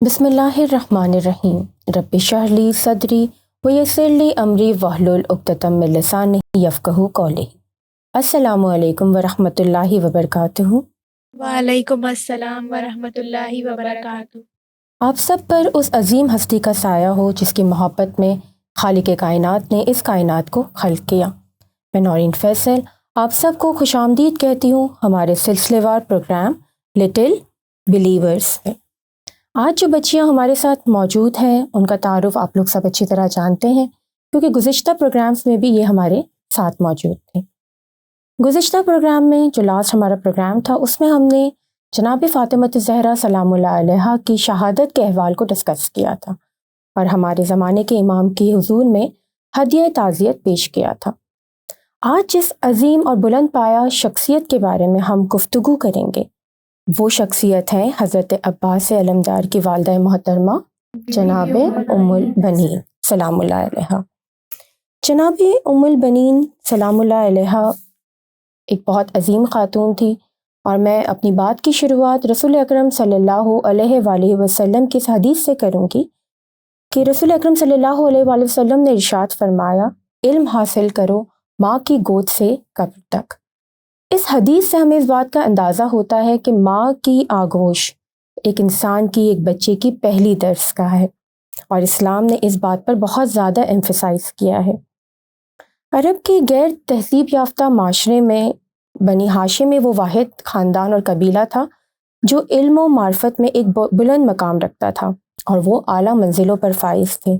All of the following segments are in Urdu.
بسم اللہ الرحمن الرحیم۔ رب اشرح لی صدری ویسر لی امری واحلل عقدۃ من لسانی یفقہوا قولی۔ السلام علیکم ورحمۃ اللہ وبرکاتہ۔ وعلیکم السلام ورحمۃ اللہ وبرکاتہ۔ آپ سب پر اس عظیم ہستی کا سایہ ہو جس کی محبت میں خالق کائنات نے اس کائنات کو خلق کیا۔ میں نورین فیصل آپ سب کو خوش آمدید کہتی ہوں ہمارے سلسلے وار پروگرام لٹل بلیورز میں۔ آج جو بچیاں ہمارے ساتھ موجود ہیں ان کا تعارف آپ لوگ سب اچھی طرح جانتے ہیں کیونکہ گزشتہ پروگرامز میں بھی یہ ہمارے ساتھ موجود تھے۔ گزشتہ پروگرام میں جو لاسٹ ہمارا پروگرام تھا اس میں ہم نے جناب فاطمہ الزہرا سلام اللہ علیہا کی شہادت کے احوال کو ڈسکس کیا تھا اور ہمارے زمانے کے امام کی حضور میں ہدیہ تعزیت پیش کیا تھا۔ آج جس عظیم اور بلند پایہ شخصیت کے بارے میں ہم گفتگو کریں گے وہ شخصیت ہیں حضرت عباس علمدار کی والدہ محترمہ جناب ام البنین سلام اللہ علیہا۔ جناب ام البنین سلام اللہ علیہا ایک بہت عظیم خاتون تھی، اور میں اپنی بات کی شروعات رسول اکرم صلی اللہ علیہ وآلہ وسلم کی اس حدیث سے کروں گی کہ رسول اکرم صلی اللہ علیہ وآلہ وسلم نے ارشاد فرمایا، علم حاصل کرو ماں کی گود سے قبر تک۔ اس حدیث سے ہمیں اس بات کا اندازہ ہوتا ہے کہ ماں کی آغوش ایک انسان کی، ایک بچے کی پہلی درسگاہ ہے، اور اسلام نے اس بات پر بہت زیادہ ایمفسائز کیا ہے۔ عرب کے غیر تہذیب یافتہ معاشرے میں بنی ہاشم میں وہ واحد خاندان اور قبیلہ تھا جو علم و معرفت میں ایک بلند مقام رکھتا تھا، اور وہ اعلیٰ منزلوں پر فائز تھے،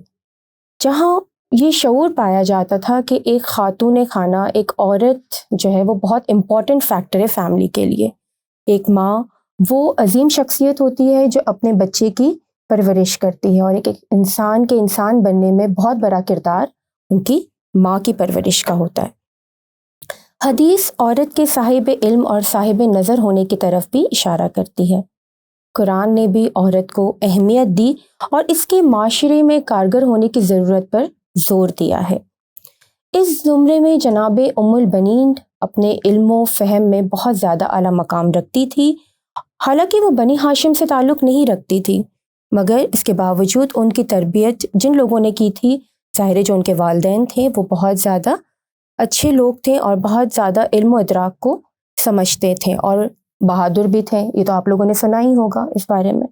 جہاں یہ شعور پایا جاتا تھا کہ ایک خاتون خانہ، ایک عورت جو ہے وہ بہت امپورٹنٹ فیکٹر ہے فیملی کے لیے۔ ایک ماں وہ عظیم شخصیت ہوتی ہے جو اپنے بچے کی پرورش کرتی ہے، اور ایک انسان کے انسان بننے میں بہت بڑا کردار ان کی ماں کی پرورش کا ہوتا ہے۔ حدیث عورت کے صاحب علم اور صاحب نظر ہونے کی طرف بھی اشارہ کرتی ہے۔ قرآن نے بھی عورت کو اہمیت دی اور اس کے معاشرے میں کارگر ہونے کی ضرورت پر زور دیا ہے۔ اس زمرے میں جناب ام البنین اپنے علم و فہم میں بہت زیادہ اعلیٰ مقام رکھتی تھی، حالانکہ وہ بنی ہاشم سے تعلق نہیں رکھتی تھی، مگر اس کے باوجود ان کی تربیت جن لوگوں نے کی تھی، ظاہر جو ان کے والدین تھے وہ بہت زیادہ اچھے لوگ تھے اور بہت زیادہ علم و ادراک کو سمجھتے تھے اور بہادر بھی تھے۔ یہ تو آپ لوگوں نے سنا ہی ہوگا اس بارے میں۔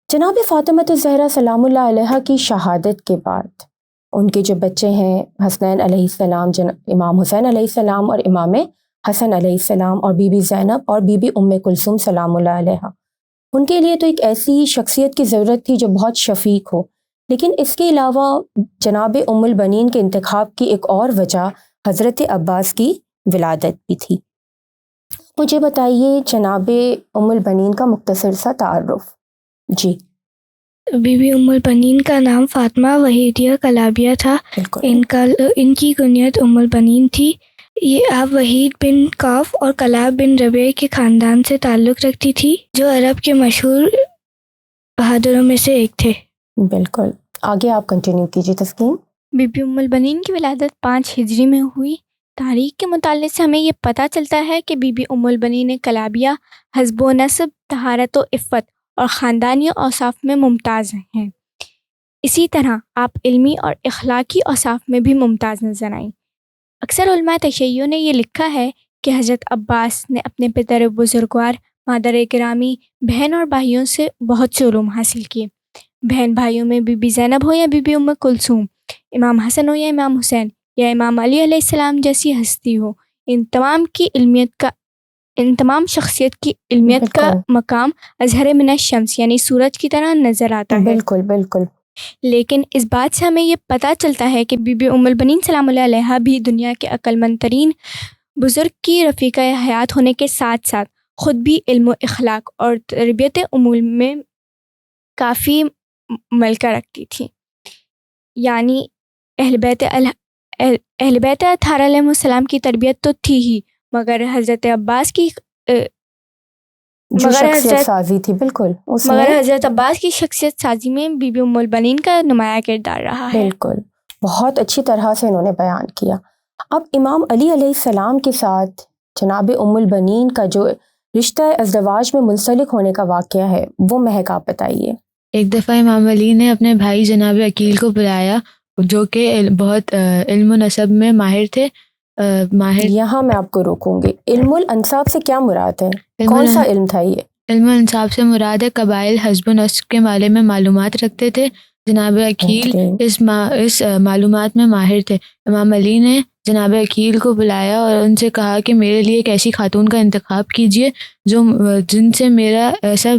جناب فاطمہ الزہرا سلام اللہ علیہا کی شہادت کے بعد ان کے جو بچے ہیں حسنین علیہ السلام، امام حسین علیہ السلام اور امام حسن علیہ السلام، اور بی بی زینب اور بی بی ام کلثوم سلام اللہ علیہا، ان کے لیے تو ایک ایسی شخصیت کی ضرورت تھی جو بہت شفیق ہو۔ لیکن اس کے علاوہ جناب ام البنین کے انتخاب کی ایک اور وجہ حضرت عباس کی ولادت بھی تھی۔ مجھے بتائیے جناب ام البنین کا مختصر سا تعارف۔ جی، بی بی ام البنین کا نام فاطمہ وحیدیہ کلابیہ تھا۔ ان کی کنیت ام البنین تھی۔ یہ آپ وحید بن کاف اور کلاب بن ربیع کے خاندان سے تعلق رکھتی تھی جو عرب کے مشہور بہادروں میں سے ایک تھے۔ بالکل، آگے آپ کنٹینیو کیجیے تسکین۔ بی بی ام البنین کی ولادت 5 ہجری میں ہوئی۔ تاریخ کے مطالعے سے ہمیں یہ پتہ چلتا ہے کہ بی بی ام البنین کلابیہ حسب و نسب، طہارت و عفت اور خاندانی اوصاف میں ممتاز ہیں۔ اسی طرح آپ علمی اور اخلاقی اوصاف میں بھی ممتاز نظر آئیں۔ اکثر علماء تشیع نے یہ لکھا ہے کہ حضرت عباس نے اپنے پدر بزرگوار، مادر گرامی، بہن اور بھائیوں سے بہت سے علوم حاصل کیے۔ بہن بھائیوں میں بی بی زینب ہو یا بی بی ام کلثوم، امام حسن ہو یا امام حسین یا امام علی علیہ السلام جیسی ہستی ہو، ان تمام شخصیت کی علمیت کا مقام اظہر من الشمس یعنی سورج کی طرح نظر آتا ہے۔ بالکل بالکل۔ لیکن اس بات سے ہمیں یہ پتہ چلتا ہے کہ بی بی ام البنین سلام اللہ علیہا بھی دنیا کے عقل مند ترین بزرگ کی رفیقہ حیات ہونے کے ساتھ ساتھ خود بھی علم و اخلاق اور تربیت امور میں کافی ملکہ رکھتی تھی۔ یعنی اہل بیت اطہار علیہ السلام کی تربیت تو تھی ہی، مگر حضرت عباس کی حضرت عباس کی شخصیت سازی میں بی بی ام البنین کا نمایاں کردار رہا ہے۔ بالکل، بہت اچھی طرح سے انہوں نے بیان کیا۔ اب امام علی علیہ السلام کے ساتھ جناب ام البنین کا جو رشتہ ازدواج میں منسلک ہونے کا واقعہ ہے، وہ مہک آپ بتائیے۔ ایک دفعہ امام علی نے اپنے بھائی جناب عقیل کو بلایا جو کہ بہت علم و نسب میں ماہر تھے۔ یہاں میں آپ کو روکوں گی، علم الانساب سے کیا مراد ہے؟ کون سا علم تھا یہ؟ علم الانساب سے مراد ہے قبائل حسب و نسب کے بارے میں معلومات رکھتے تھے۔ جناب عقیل اس معلومات میں ماہر تھے۔ امام علی نے جناب عقیل کو بلایا اور ان سے کہا کہ میرے لیے ایک ایسی خاتون کا انتخاب کیجیے جن سے میرا ایسا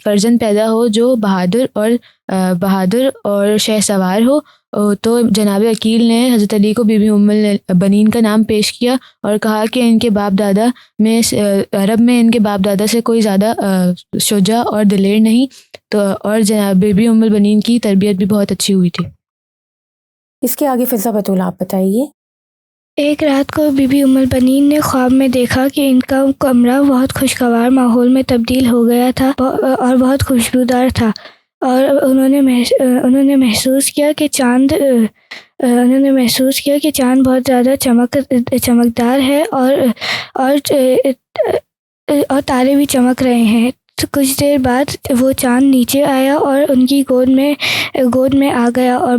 فرزند پیدا ہو جو بہادر اور شہ سوار ہو۔ تو جناب عقیل نے حضرت علی کو بی بی ام البنین کا نام پیش کیا اور کہا کہ ان کے باپ دادا میں عرب میں ان کے باپ دادا سے کوئی زیادہ شجاع اور دلیر نہیں، تو اور جناب بی بی ام البنین کی تربیت بھی بہت اچھی ہوئی تھی۔ اس کے آگے فضا بطول آپ بتائیے۔ ایک رات کو بی بی ام البنین نے خواب میں دیکھا کہ ان کا کمرہ بہت خوشگوار ماحول میں تبدیل ہو گیا تھا اور بہت خوشبودار تھا، اور انہوں نے محسوس کیا کہ چاند بہت زیادہ چمکدار ہے اور تارے بھی چمک رہے ہیں۔ کچھ دیر بعد وہ چاند نیچے آیا اور ان کی گود میں آ گیا اور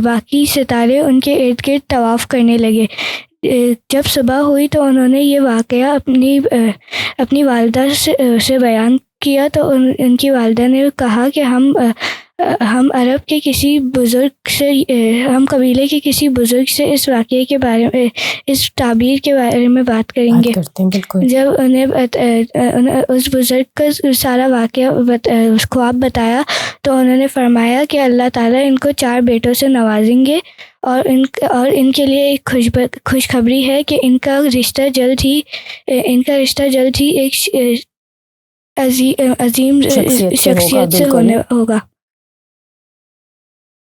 باقی ستارے ان کے ارد گرد طواف کرنے لگے۔ جب صبح ہوئی تو انہوں نے یہ واقعہ اپنی والدہ سے بیان کیا، تو ان کی والدہ نے کہا کہ ہم عرب کے کسی بزرگ سے، ہم قبیلے کے کسی بزرگ سے اس واقعے کے بارے میں، اس تعبیر کے بارے میں بات کریں گے۔ جب انہیں اس بزرگ کا سارا واقعہ خواب بتایا تو انہوں نے فرمایا کہ اللہ تعالیٰ ان کو 4 بیٹوں سے نوازیں گے، اور ان کے لیے ایک خوشخبری ہے کہ ان کا رشتہ جلد ہی ایک عظیم شخصیت سے ہوگا۔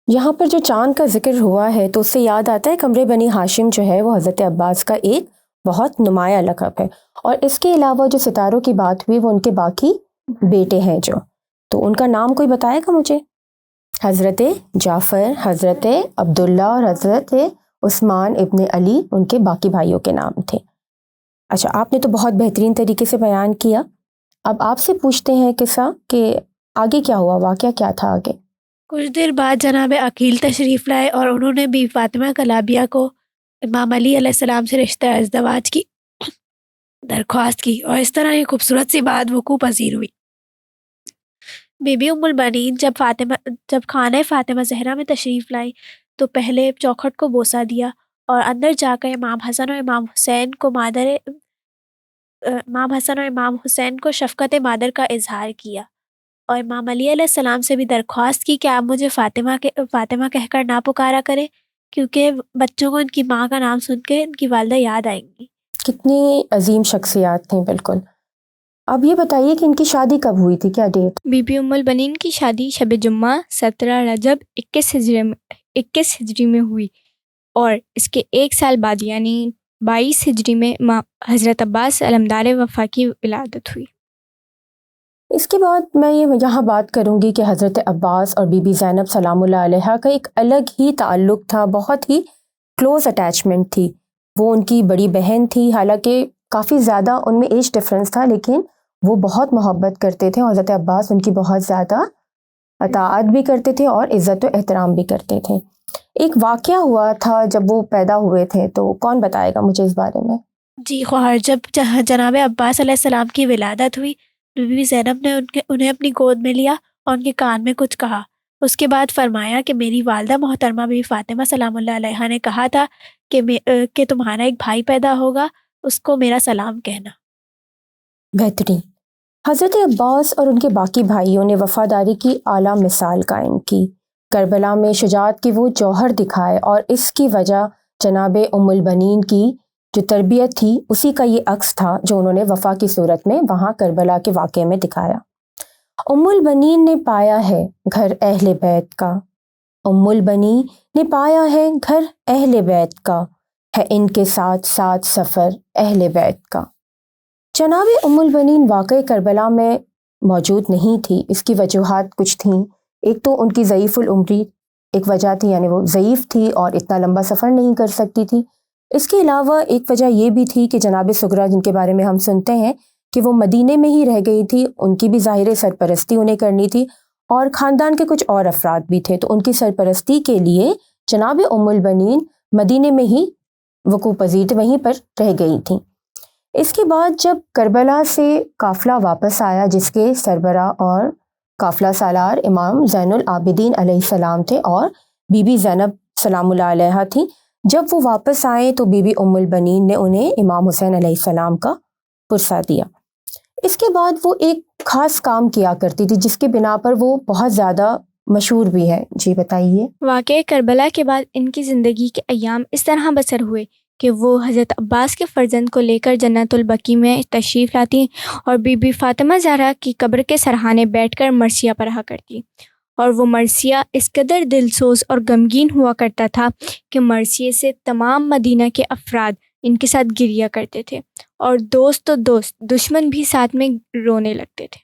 یہاں پر جو چاند کا ذکر ہوا ہے تو اس سے یاد آتا ہے قمر بنی ہاشم جو ہے وہ حضرت عباس کا ایک بہت نمایاں لقب ہے، اور اس کے علاوہ جو ستاروں کی بات ہوئی وہ ان کے باقی بیٹے ہیں تو ان کا نام کوئی بتائے گا مجھے؟ حضرت جعفر، حضرت عبداللہ اور حضرت عثمان ابن علی ان کے باقی بھائیوں کے نام تھے۔ اچھا، آپ نے تو بہت بہترین طریقے سے بیان کیا۔ اب آپ سے پوچھتے ہیں قصہ کہ آگے کیا ہوا، واقعہ کیا تھا آگے؟ کچھ دیر بعد جناب عقیل تشریف لائے اور انہوں نے بی فاطمہ کلابیہ کو امام علی علیہ السلام سے رشتہ ازدواج کی درخواست کی، اور اس طرح یہ خوبصورت سی بات وقوع پذیر ہوئی۔ بی بی ام البنین جب خانہ فاطمہ زہرا میں تشریف لائی تو پہلے چوکھٹ کو بوسہ دیا اور اندر جا کر امام حسن اور امام حسین کو شفقت مادر کا اظہار کیا، اور امام علی علیہ السلام سے بھی درخواست کی کہ آپ مجھے فاطمہ کہہ کر نہ پکارا کریں، کیونکہ بچوں کو ان کی ماں کا نام سن کے ان کی والدہ یاد آئیں گی۔ کتنی عظیم شخصیات تھیں، بالکل۔ اب یہ بتائیے کہ ان کی شادی کب ہوئی تھی، کیا ڈیٹ؟ بی بی ام البنین کی شادی شب جمعہ 17 رجب 21 ہجری میں ہوئی، اور اس کے 1 سال بعد یعنی 22 ہجری میں حضرت عباس علمدار وفا کی ولادت ہوئی۔ اس کے بعد میں یہاں بات کروں گی کہ حضرت عباس اور بی بی زینب سلام اللہ علیہ کا ایک الگ ہی تعلق تھا، بہت ہی کلوز اٹیچمنٹ تھی۔ وہ ان کی بڑی بہن تھی، حالانکہ کافی زیادہ ان میں ایج ڈفرینس تھا، لیکن وہ بہت محبت کرتے تھے۔ حضرت عباس ان کی بہت زیادہ اطاعت بھی کرتے تھے اور عزت و احترام بھی کرتے تھے۔ ایک واقعہ ہوا تھا جب وہ پیدا ہوئے تھے، تو کون بتائے گا مجھے اس بارے میں؟ جی خواہر، جب جناب عباس علیہ السلام کی ولادت ہوئی، بی بی زینب نے انہیں اپنی گود میں لیا اور ان کے کان میں کچھ کہا۔ اس کے بعد فرمایا کہ میری والدہ محترمہ بی فاطمہ سلام اللہ علیہا نے کہا تھا کہ تمہارا ایک بھائی پیدا ہوگا، اس کو میرا سلام کہنا۔ بہترین۔ حضرت عباس اور ان کے باقی بھائیوں نے وفاداری کی اعلیٰ مثال قائم کی، کربلا میں شجاعت کی وہ جوہر دکھائے، اور اس کی وجہ جناب ام البنین کی جو تربیت تھی اسی کا یہ عکس تھا جو انہوں نے وفا کی صورت میں وہاں کربلا کے واقعے میں دکھایا۔ ام البنین نے پایا ہے گھر اہل بیت کا، ام البنین نے پایا ہے گھر اہل بیت کا، ہے ان کے ساتھ ساتھ سفر اہل بیت کا۔ جناب ام البنین واقع کربلا میں موجود نہیں تھی، اس کی وجوہات کچھ تھیں۔ ایک تو ان کی ضعیف العمری ایک وجہ تھی، یعنی وہ ضعیف تھی اور اتنا لمبا سفر نہیں کر سکتی تھی۔ اس کے علاوہ ایک وجہ یہ بھی تھی کہ جناب سغرا جن کے بارے میں ہم سنتے ہیں کہ وہ مدینے میں ہی رہ گئی تھی، ان کی بھی ظاہر سرپرستی انہیں کرنی تھی، اور خاندان کے کچھ اور افراد بھی تھے، تو ان کی سرپرستی کے لیے جناب ام البنین مدینے میں ہی وقوع پذیر تھے، وہیں پر رہ گئی تھیں۔ اس کے بعد جب کربلا سے قافلہ واپس آیا جس کے سربراہ اور قافلہ سالار امام زین العابدین علیہ السلام تھے اور بی بی زینب سلام اللہ علیہا تھیں، جب وہ واپس آئے تو بی بی ام البنین نے انہیں امام حسین علیہ السلام کا پرسہ دیا۔ اس کے بعد وہ ایک خاص کام کیا کرتی تھی جس کے بنا پر وہ بہت زیادہ مشہور بھی ہے۔ جی بتائیے۔ واقعہ کربلا کے بعد ان کی زندگی کے ایام اس طرح بسر ہوئے کہ وہ حضرت عباس کے فرزند کو لے کر جنت البقیع میں تشریف لاتی اور بی بی فاطمہ زہرا کی قبر کے سرحانے بیٹھ کر مرثیہ پڑھا کرتی، اور وہ مرثیہ اس قدر دلسوز اور غمگین ہوا کرتا تھا کہ مرثیے سے تمام مدینہ کے افراد ان کے ساتھ گریہ کرتے تھے، اور دوست تو دوست، دشمن بھی ساتھ میں رونے لگتے تھے۔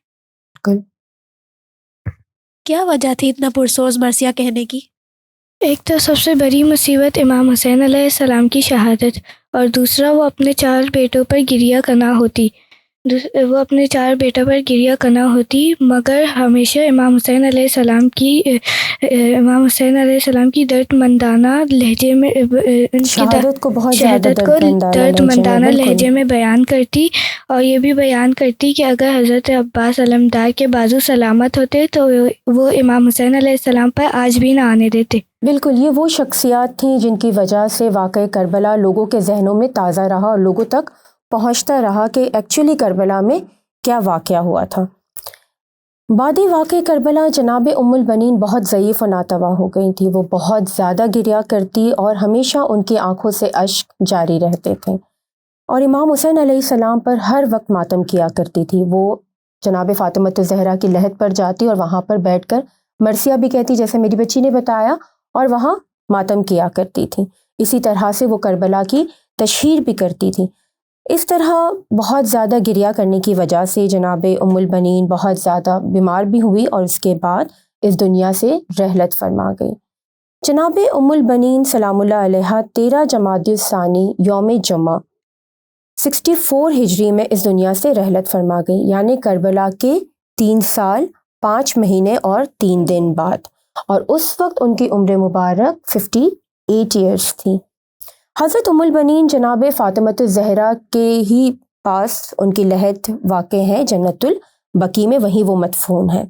کیا وجہ تھی اتنا پرسوز مرثیہ کہنے کی؟ ایک تو سب سے بڑی مصیبت امام حسین علیہ السلام کی شہادت، اور دوسرا وہ اپنے 4 بیٹوں پر گریہ کنا ہوتی، مگر ہمیشہ امام حسین علیہ السلام کی درد مندانہ لہجے میں شہادت کو بہت درد مندانہ لہجے میں بیان کرتی، اور یہ بھی بیان کرتی کہ اگر حضرت عباس علمدار کے بازو سلامت ہوتے تو وہ امام حسین علیہ السلام پر آج بھی نہ آنے دیتے۔ بالکل، یہ وہ شخصیات تھیں جن کی وجہ سے واقعہ کربلا لوگوں کے ذہنوں میں تازہ رہا اور لوگوں تک پہنچتا رہا کہ ایکچولی کربلا میں کیا واقعہ ہوا تھا۔ بعد واقع کربلا جناب ام البنین بہت ضعیف و ناتواں ہو گئی تھی، وہ بہت زیادہ گریہ کرتی اور ہمیشہ ان کی آنکھوں سے اشک جاری رہتے تھے، اور امام حسین علیہ السلام پر ہر وقت ماتم کیا کرتی تھی۔ وہ جناب فاطمہ الزہرا کی لحد پر جاتی اور وہاں پر بیٹھ کر مرثیہ بھی کہتی جیسے میری بچی نے بتایا، اور وہاں ماتم کیا کرتی تھی۔ اسی طرح سے وہ کربلا کی تشہیر بھی کرتی تھی۔ اس طرح بہت زیادہ گریہ کرنے کی وجہ سے جناب ام البنین بہت زیادہ بیمار بھی ہوئی اور اس کے بعد اس دنیا سے رحلت فرما گئی۔ جناب ام البنین سلام اللہ علیہا 13 جمادی الثانی یوم جمعہ 64 ہجری میں اس دنیا سے رحلت فرما گئی، یعنی کربلا کے 3 سال 5 مہینے اور 3 دن بعد، اور اس وقت ان کی عمر مبارک 58 ایئرس تھی۔ حضرت ام البنین جناب فاطمہ الزہرا کے ہی پاس ان کی لحد واقع ہے جنت البقیع میں، وہیں وہ مدفون ہے۔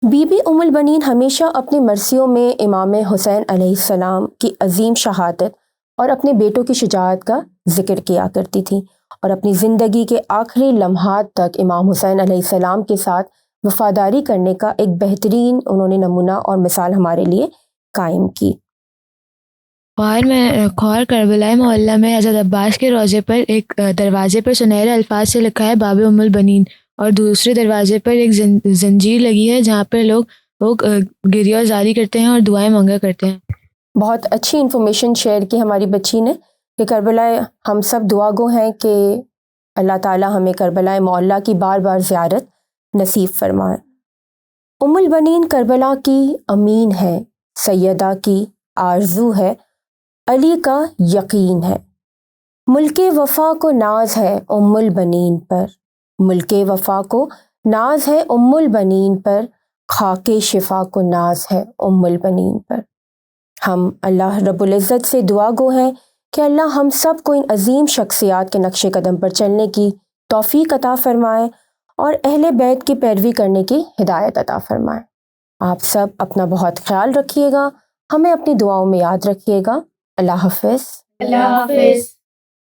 بی بی ام البنین ہمیشہ اپنے مرثیوں میں امام حسین علیہ السلام کی عظیم شہادت اور اپنے بیٹوں کی شجاعت کا ذکر کیا کرتی تھی، اور اپنی زندگی کے آخری لمحات تک امام حسین علیہ السلام کے ساتھ وفاداری کرنے کا ایک بہترین انہوں نے نمونہ اور مثال ہمارے لیے قائم کی۔ خور کربلا محلہ میں حضرت عباس کے روضے پر ایک دروازے پر سنہرے الفاظ سے لکھا ہے باب ام البنین، اور دوسرے دروازے پر ایک زنجیر لگی ہے جہاں پر لوگ گریہ جاری کرتے ہیں اور دعائیں مانگا کرتے ہیں۔ بہت اچھی انفارمیشن شیئر کی ہماری بچی نے کہ کربلا ہم سب دعا گو ہیں کہ اللہ تعالیٰ ہمیں کربلا معلیٰ کی بار بار زیارت نصیب فرمائے۔ ام البنین کربلا کی امین ہے، سیدہ کی آرزو ہے، علی کا یقین ہے۔ ملک وفا کو ناز ہے ام البنین پر، ملک وفا کو ناز ہے ام البنین پر، خاک شفا کو ناز ہے ام البنین پر۔ ہم اللہ رب العزت سے دعا گو ہیں کہ اللہ ہم سب کو ان عظیم شخصیات کے نقش قدم پر چلنے کی توفیق عطا فرمائے اور اہل بیت کی پیروی کرنے کی ہدایت عطا فرمائے۔ آپ سب اپنا بہت خیال رکھیے گا، ہمیں اپنی دعاؤں میں یاد رکھیے گا۔ اللہ حافظ۔ اللہ حافظ۔